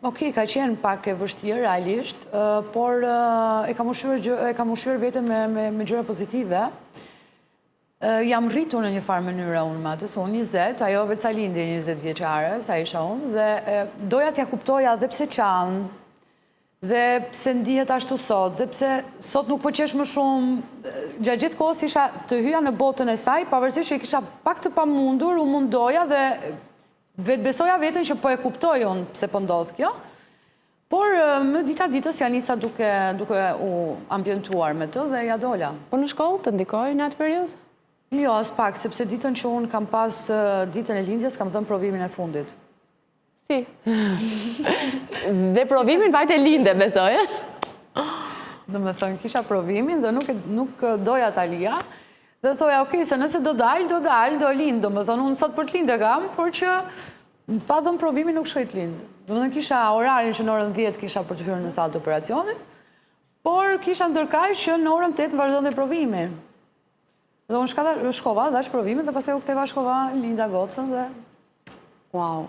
Okej, ka qenë pak e vështirë realisht, por e kam ushqyer veten me gjëra pozitive. Jam rritur në një farë mënyrë unë me atë, se unë 20, ajo vetë sa lindi 20 vjeçare, sa isha unë, dhe doja t'ja kuptoja dhe pse qanë, dhe pse ndihet ashtu sot, dhe pse sot nuk po qesh më shumë, gjatë gjithë kohës isha të hyja në botën e saj, pavarësisht që i kisha pak të pamundur, u mundoja dhe vetë besoja veten që po e kuptoj unë pse po ndodh kjo, por më dita ditës ja nisa duke u ambientuar me të dhe ja dola. Po në shkollë të ndikoj në atë periudhë? Jo, as pak, sepse ditën që unë kam pas ditën e lindjes, kam dhënë provimin e fundit. Si? Dhe provimin vajte linde, besoj, Dhe me thënë, kisha provimin dhe nuk doja ta lija, dhe thoja, okej, se nëse do dalë, do lindë. Do me thënë, unë sot për të lindë e kam, por që pa dhënë provimin nuk shkoj të lindë. Do me thënë, kisha orarin që në orën 10 kisha për të hyrë në sallë të operacionit, por kisha ndërkaj që në orën 8 vazhdonte provimi. Dhe unë shkova, dhash provimin, dhe pastaj u ktheva shkova linda gocën dhe... Wow.